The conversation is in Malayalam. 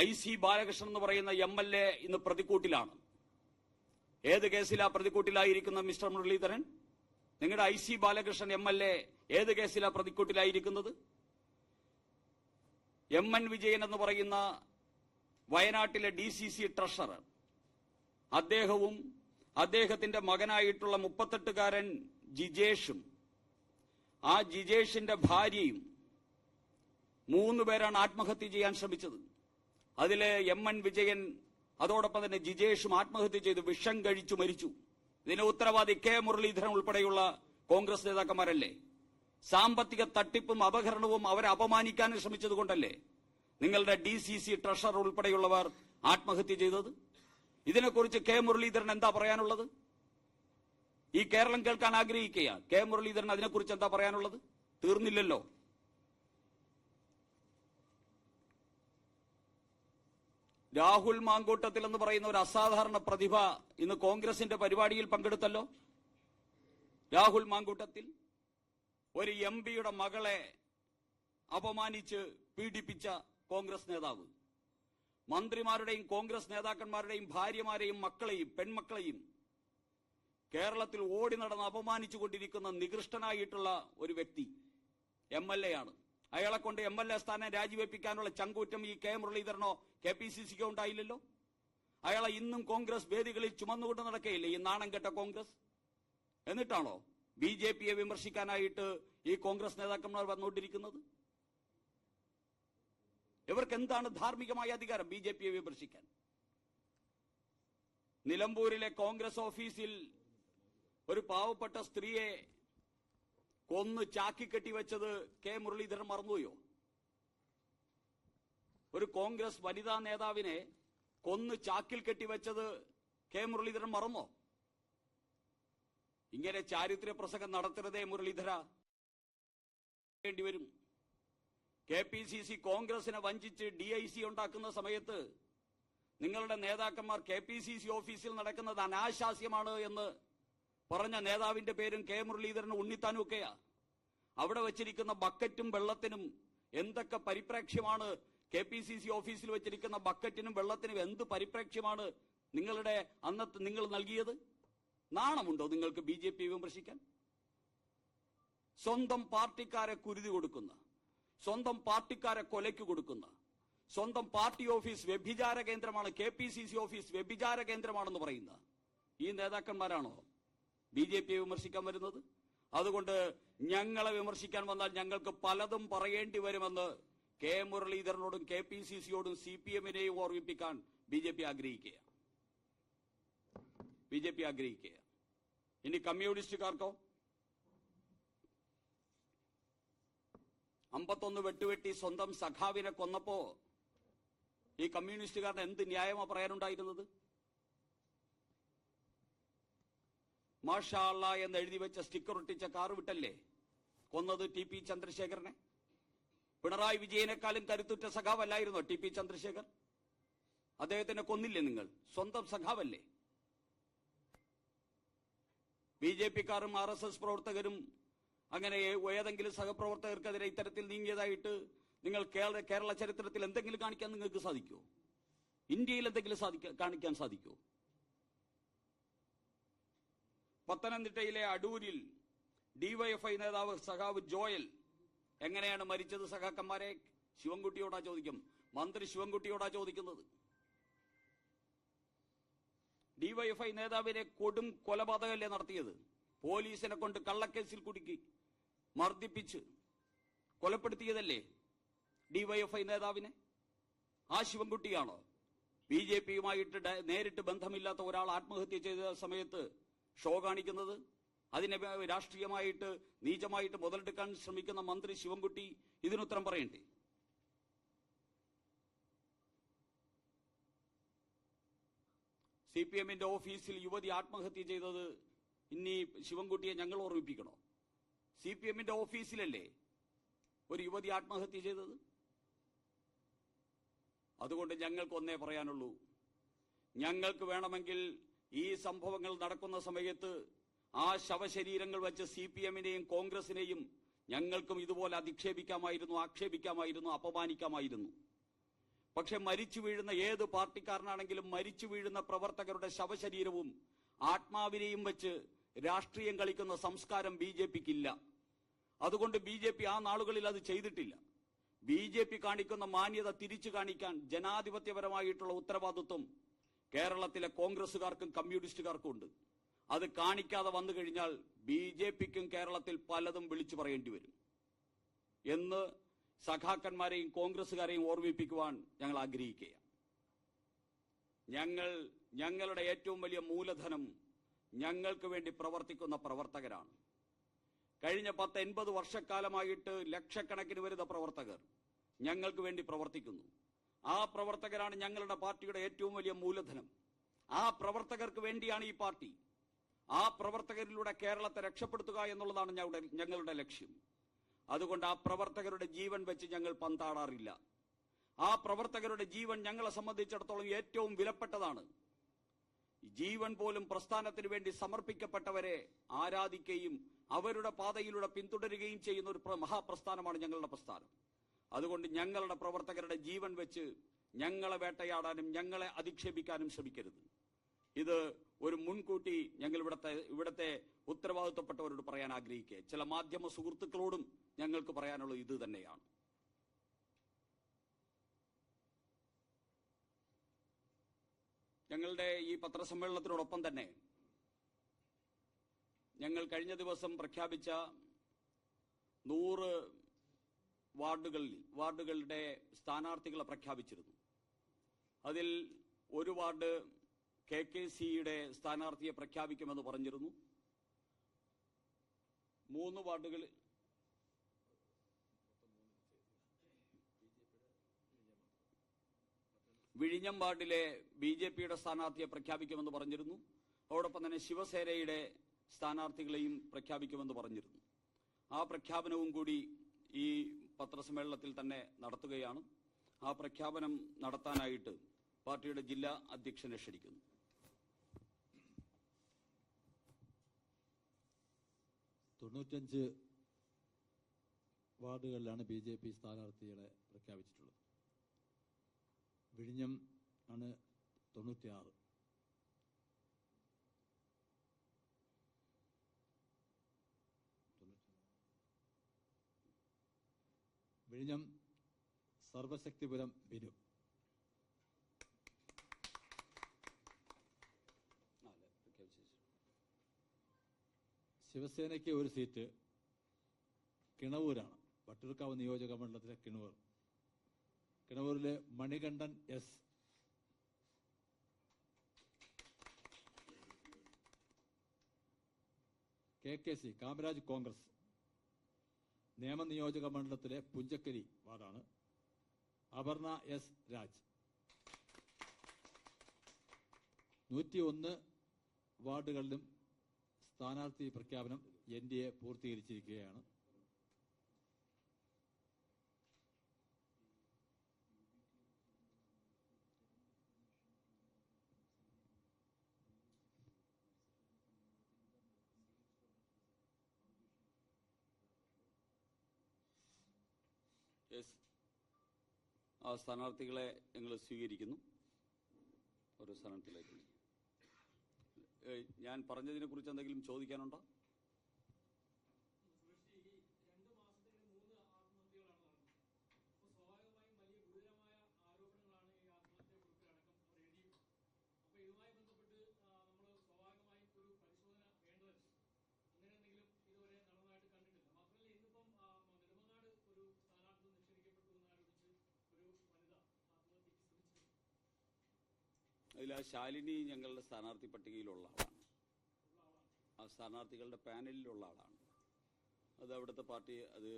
IC ബാലകൃഷ്ണൻ എന്ന് പറയുന്ന MLA ഇന്ന് പ്രതിക്കൂട്ടിലാണ്. ഏത് കേസിലാ പ്രതിക്കൂട്ടിലായിരിക്കുന്ന മിസ്റ്റർ മുരളീധരൻ? നിങ്ങളുടെ IC ബാലകൃഷ്ണൻ MLA ഏത് കേസിലാ പ്രതിക്കൂട്ടിലായിരിക്കുന്നത്? MN വിജയൻ എന്ന് പറയുന്ന വയനാട്ടിലെ DCC ട്രഷറർ, അദ്ദേഹവും അദ്ദേഹത്തിന്റെ മകനായിട്ടുള്ള 38-കാരൻ ജിജേഷും ആ ജിജേഷിന്റെ ഭാര്യയും 3 പേരാണ് ആത്മഹത്യ ചെയ്യാൻ ശ്രമിച്ചത്. അതിലെ MN വിജയൻ അതോടൊപ്പം തന്നെ ജിജേഷും ആത്മഹത്യ ചെയ്തു, വിഷം കഴിച്ചു മരിച്ചു. ഇതിന് ഉത്തരവാദി K മുരളീധരൻ ഉൾപ്പെടെയുള്ള കോൺഗ്രസ് നേതാക്കന്മാരല്ലേ? സാമ്പത്തിക തട്ടിപ്പും അപഹരണവും അവരെ അപമാനിക്കാനും ശ്രമിച്ചതുകൊണ്ടല്ലേ നിങ്ങളുടെ DCC ട്രഷറർ ഉൾപ്പെടെയുള്ളവർ ആത്മഹത്യ ചെയ്തത്? ഇതിനെക്കുറിച്ച് K മുരളീധരൻ എന്താ പറയാനുള്ളത്? ഈ കേരളം കേൾക്കാൻ ആഗ്രഹിക്കുക. K മുരളീധരൻ അതിനെക്കുറിച്ച് എന്താ പറയാനുള്ളത്? തീർന്നില്ലല്ലോ. രാഹുൽ മാങ്കൂട്ടത്തിൽ എന്ന് പറയുന്ന ഒരു അസാധാരണ പ്രതിഭ ഇന്ന് കോൺഗ്രസിന്റെ പരിപാടിയിൽ പങ്കെടുത്തല്ലോ. രാഹുൽ മാങ്കൂട്ടത്തിൽ ഒരു MPയുടെ മകളെ അപമാനിച്ച് പീഡിപ്പിച്ച കോൺഗ്രസ് നേതാവ്, മന്ത്രിമാരുടെയും കോൺഗ്രസ് നേതാക്കന്മാരുടെയും ഭാര്യമാരെയും മക്കളെയും പെൺമക്കളെയും കേരളത്തിൽ ഓടി നടന്ന് അപമാനിച്ചുകൊണ്ടിരിക്കുന്ന നികൃഷ്ടനായിട്ടുള്ള ഒരു വ്യക്തി MLA ആണ്. അയാളെ കൊണ്ട് MLA സ്ഥാനം രാജിവെപ്പിക്കാനുള്ള ചങ്കൂറ്റം ഈ K മുരളീധരനോ KPCCക്കോ ഉണ്ടായില്ലല്ലോ. അയാളെ ഇന്നും കോൺഗ്രസ് വേദികളിൽ ചുമന്നുകൊണ്ട് നടക്കുകയില്ലേ ഈ നാണം കെട്ട കോൺഗ്രസ്? എന്നിട്ടാണോ BJPയെ വിമർശിക്കാനായിട്ട് ഈ കോൺഗ്രസ് നേതാക്കന്മാർ വന്നുകൊണ്ടിരിക്കുന്നത്? ഇവർക്ക് എന്താണ് ധാർമ്മികമായ അധികാരം BJPയെ വിമർശിക്കാൻ? നിലമ്പൂരിലെ കോൺഗ്രസ് ഓഫീസിൽ ഒരു പാവപ്പെട്ട സ്ത്രീയെ കൊന്ന് ചാക്കി കെട്ടിവെച്ചത് K മുരളീധരൻ മറന്നുപോയോ? ഒരു കോൺഗ്രസ് വനിതാ നേതാവിനെ കൊന്ന് ചാക്കിൽ കെട്ടിവെച്ചത് K മുരളീധരൻ മറന്നോ? ഇങ്ങനെ ചാരിത്ര്യ പ്രസംഗം നടത്തരുതേ മുരളീധര, വേണ്ടിവരും. KPCC കോൺഗ്രസിനെ വഞ്ചിച്ച് DIC ഉണ്ടാക്കുന്ന സമയത്ത് നിങ്ങളുടെ നേതാക്കന്മാർ KPCC ഓഫീസിൽ നടക്കുന്നത് അനാശാസ്യമാണ് എന്ന് പറഞ്ഞ നേതാവിന്റെ പേരും K മുരളീധരൻ ഉണ്ണിത്താനും ഒക്കെയാ. അവിടെ വെച്ചിരിക്കുന്ന ബക്കറ്റും വെള്ളത്തിനും എന്തൊക്കെ പരിപ്രേക്ഷ്യമാണ്, KPCC ഓഫീസിൽ വെച്ചിരിക്കുന്ന ബക്കറ്റിനും വെള്ളത്തിനും എന്ത് പരിപ്രേക്ഷ്യമാണ് നിങ്ങളുടെ അന്നത്തെ നിങ്ങൾ നൽകിയത്? നാണമുണ്ടോ നിങ്ങൾക്ക് BJP വിമർശിക്കാൻ? സ്വന്തം പാർട്ടിക്കാരെ കുരുതി കൊടുക്കുന്ന, സ്വന്തം പാർട്ടിക്കാരെ കൊലയ്ക്ക് കൊടുക്കുന്ന, സ്വന്തം പാർട്ടി ഓഫീസ് വ്യഭിചാര കേന്ദ്രമാണ്, KPCC ഓഫീസ് വ്യഭിചാര കേന്ദ്രമാണെന്ന് പറയുന്ന ഈ നേതാക്കന്മാരാണോ BJPയെ വിമർശിക്കാൻ വരുന്നത്? അതുകൊണ്ട് ഞങ്ങളെ വിമർശിക്കാൻ വന്നാൽ ഞങ്ങൾക്ക് പലതും പറയേണ്ടി വരുമെന്ന് K മുരളീധരനോടും KPCCയോടും CPMനെയും ഓർമ്മിപ്പിക്കാൻ BJP ആഗ്രഹിക്കുക. ഇനി കമ്മ്യൂണിസ്റ്റുകാർക്കോ 51 വെട്ടുവെട്ടി സ്വന്തം സഖാവിനെ കൊന്നപ്പോ ഈ കമ്മ്യൂണിസ്റ്റുകാരന് എന്ത് ന്യായമാ പറയാനുണ്ടായിരുന്നത്? മാഷാ അല്ലാ എന്ന് എഴുതി വെച്ച സ്റ്റിക്കർ ഒട്ടിച്ച കാറ് വിട്ടല്ലേ കൊന്നത് TP ചന്ദ്രശേഖരനെ? പിണറായി വിജയനേക്കാളും കരുത്തുറ്റ സഖാവല്ലായിരുന്നോ TP ചന്ദ്രശേഖർ? അദ്ദേഹത്തിനെ കൊന്നില്ലേ നിങ്ങൾ? സ്വന്തം സഖാവല്ലേ? BJPക്കാരും RSS പ്രവർത്തകരും അങ്ങനെ ഏതെങ്കിലും സഹപ്രവർത്തകർക്കെതിരെ ഇത്തരത്തിൽ നീങ്ങിയതായിട്ട് നിങ്ങൾ കേരള ചരിത്രത്തിൽ എന്തെങ്കിലും കാണിക്കാൻ നിങ്ങൾക്ക് സാധിക്കുമോ? ഇന്ത്യയിൽ എന്തെങ്കിലും കാണിക്കാൻ സാധിക്കുമോ? പത്തനംതിട്ടയിലെ അടൂരിൽ DYFI നേതാവ് സഖാവ് ജോയൽ എങ്ങനെയാണ് മരിച്ചത്? സഖാക്കന്മാരെ ശിവൻകുട്ടിയോടാ ചോദിക്കും, മന്ത്രി ശിവൻകുട്ടിയോടാ ചോദിക്കുന്നത്. DYFI നേതാവിനെ കൊടും കൊലപാതകമല്ലേ നടത്തിയത്? പോലീസിനെ കൊണ്ട് കള്ളക്കേസിൽ കുടുക്കി മർദ്ദിപ്പിച്ച് കൊലപ്പെടുത്തിയതല്ലേ DYFI നേതാവിനെ? ആ ശിവൻകുട്ടിയാണോ BJPയുമായിട്ട് നേരിട്ട് ബന്ധമില്ലാത്ത ഒരാൾ ആത്മഹത്യ ചെയ്ത സമയത്ത് ഷോ കാണിക്കുന്നത്? അതിനെ രാഷ്ട്രീയമായിട്ട് നീചമായിട്ട് മുതലെടുക്കാൻ ശ്രമിക്കുന്ന മന്ത്രി ശിവൻകുട്ടി ഇതിനുത്തരം പറയണ്ടേ? CPMന്റെ ഓഫീസിൽ യുവതി ആത്മഹത്യ ചെയ്തത് ഇനി ശിവൻകുട്ടിയെ ഞങ്ങൾ ഓർമ്മിപ്പിക്കണോ? CPMന്റെ ഓഫീസിലല്ലേ ഒരു യുവതി ആത്മഹത്യ ചെയ്തത്? അതുകൊണ്ട് ഞങ്ങൾക്ക് ഒന്നേ പറയാനുള്ളൂ, ഞങ്ങൾക്ക് വേണമെങ്കിൽ ഈ സംഭവങ്ങൾ നടക്കുന്ന സമയത്ത് ആ ശവശരീരങ്ങൾ വെച്ച് CPMനെയും കോൺഗ്രസിനെയും ഞങ്ങൾക്കും ഇതുപോലെ അധിക്ഷേപിക്കാമായിരുന്നു, ആക്ഷേപിക്കാമായിരുന്നു, അപമാനിക്കാമായിരുന്നു. പക്ഷെ മരിച്ചു വീഴുന്ന ഏത് പാർട്ടിക്കാരനാണെങ്കിലും മരിച്ചു വീഴുന്ന പ്രവർത്തകരുടെ ശവശരീരവും ആത്മാവിനെയും വെച്ച് രാഷ്ട്രീയം കളിക്കുന്ന സംസ്കാരം BJPക്കില്ല. അതുകൊണ്ട് BJP ആ നാളുകളിൽ അത് ചെയ്തിട്ടില്ല. BJP കാണിക്കുന്ന മാന്യത തിരിച്ചു കാണിക്കാൻ ജനാധിപത്യപരമായിട്ടുള്ള ഉത്തരവാദിത്വം കേരളത്തിലെ കോൺഗ്രസുകാർക്കും കമ്മ്യൂണിസ്റ്റുകാർക്കും ഉണ്ട്. അത് കാണിക്കാതെ വന്നു കഴിഞ്ഞാൽ BJPക്കും കേരളത്തിൽ പലതും വിളിച്ചു പറയേണ്ടി വരും എന്ന് സഖാക്കന്മാരെയും കോൺഗ്രസുകാരെയും ഓർമ്മിപ്പിക്കുവാൻ ഞങ്ങൾ ആഗ്രഹിക്കുകയാണ്. ഞങ്ങളുടെ ഏറ്റവും വലിയ മൂലധനം ഞങ്ങൾക്ക് വേണ്ടി പ്രവർത്തിക്കുന്ന പ്രവർത്തകരാണ്. കഴിഞ്ഞ 10-80 വർഷക്കാലമായിട്ട് ലക്ഷക്കണക്കിന് വരുന്ന പ്രവർത്തകർ ഞങ്ങൾക്ക് വേണ്ടി പ്രവർത്തിക്കുന്നു. ആ പ്രവർത്തകരാണ് ഞങ്ങളുടെ പാർട്ടിയുടെ ഏറ്റവും വലിയ മൂലധനം. ആ പ്രവർത്തകർക്ക് വേണ്ടിയാണ് ഈ പാർട്ടി. ആ പ്രവർത്തകരിലൂടെ കേരളത്തെ രക്ഷപ്പെടുത്തുക എന്നുള്ളതാണ് ഞങ്ങളുടെ ലക്ഷ്യം. അതുകൊണ്ട് ആ പ്രവർത്തകരുടെ ജീവൻ വെച്ച് ഞങ്ങൾ പന്താടാറില്ല. ആ പ്രവർത്തകരുടെ ജീവൻ ഞങ്ങളെ സംബന്ധിച്ചിടത്തോളം ഏറ്റവും വിലപ്പെട്ടതാണ്. ജീവൻ പോലും പ്രസ്ഥാനത്തിന് വേണ്ടി സമർപ്പിക്കപ്പെട്ടവരെ ആരാധിക്കുകയും അവരുടെ പാതയിലൂടെ പിന്തുടരുകയും ചെയ്യുന്ന ഒരു മഹാപ്രസ്ഥാനമാണ് ഞങ്ങളുടെ പ്രസ്ഥാനം. അതുകൊണ്ട് ഞങ്ങളുടെ പ്രവർത്തകരുടെ ജീവൻ വെച്ച് ഞങ്ങളെ വേട്ടയാടാനും ഞങ്ങളെ അധിക്ഷേപിക്കാനും ശ്രമിക്കരുത്. ഇത് ഒരു മുൻകൂട്ടി ഞങ്ങൾ ഇവിടുത്തെ ഉത്തരവാദിത്വപ്പെട്ടവരോട് പറയാൻ ആഗ്രഹിക്കുക. ചില മാധ്യമ സുഹൃത്തുക്കളോടും ഞങ്ങൾക്ക് പറയാനുള്ളത് ഇത് തന്നെയാണ്. ഞങ്ങളുടെ ഈ പത്രസമ്മേളനത്തിനോടൊപ്പം തന്നെ ഞങ്ങൾ കഴിഞ്ഞ ദിവസം പ്രഖ്യാപിച്ച 100 വാർഡുകളുടെ സ്ഥാനാർത്ഥികളെ പ്രഖ്യാപിച്ചിരുന്നു. അതിൽ ഒരു വാർഡ് KKCയുടെ സ്ഥാനാർത്ഥിയെ പ്രഖ്യാപിക്കുമെന്ന് പറഞ്ഞിരുന്നു. 3 വാർഡുകൾ വിഴിഞ്ഞം വാർഡിലെ BJPയുടെ സ്ഥാനാർത്ഥിയെ പ്രഖ്യാപിക്കുമെന്ന് പറഞ്ഞിരുന്നു. അതോടൊപ്പം തന്നെ ശിവസേനയുടെ സ്ഥാനാർത്ഥികളെയും പ്രഖ്യാപിക്കുമെന്ന് പറഞ്ഞിരുന്നു. ആ പ്രഖ്യാപനവും കൂടി ഈ പത്രസമ്മേളനത്തിൽ തന്നെ നടത്തുകയാണ്. ആ പ്രഖ്യാപനം നടത്താനായിട്ട് പാർട്ടിയുടെ ജില്ലാ അധ്യക്ഷനെ ക്ഷണിക്കുന്നു. തൊണ്ണൂറ്റഞ്ച് വാർഡുകളിലാണ് BJP സ്ഥാനാർത്ഥികളെ പ്രഖ്യാപിച്ചിട്ടുള്ളത്. വിഴിഞ്ഞം ആണ് 96. വിഴിഞ്ഞം സർവശക്തിപുരം ബിനു. ശിവസേനയ്ക്ക് ഒരു സീറ്റ് കിണവൂരാണ്. വട്ടിയൂർക്കാവ് നിയോജക മണ്ഡലത്തിലെ കിണവൂരിലെ മണികണ്ഠൻ S. KKC കാമരാജ് കോൺഗ്രസ് നിയമനിയോജക മണ്ഡലത്തിലെ പുഞ്ചക്കരി വാർഡാണ്. അപർണ S. രാജ്. 101 വാർഡുകളിലും സ്ഥാനാർത്ഥി പ്രഖ്യാപനം NDA പൂർത്തീകരിച്ചിരിക്കുകയാണ്. ആ സ്ഥാനാർത്ഥികളെ ഞങ്ങൾ സ്വീകരിക്കുന്നു. ഓരോ സ്ഥാനാർത്ഥിയിലേക്ക് ഞാൻ പറഞ്ഞതിനെ കുറിച്ച് എന്തെങ്കിലും ചോദിക്കാനുണ്ടോ? അതിൽ ആ ശാലിനി ഞങ്ങളുടെ സ്ഥാനാർത്ഥി പട്ടികയിലുള്ള ആളാണ്. ആ സ്ഥാനാർത്ഥികളുടെ പാനലിലുള്ള ആളാണ്. അത് അവിടുത്തെ പാർട്ടി അത്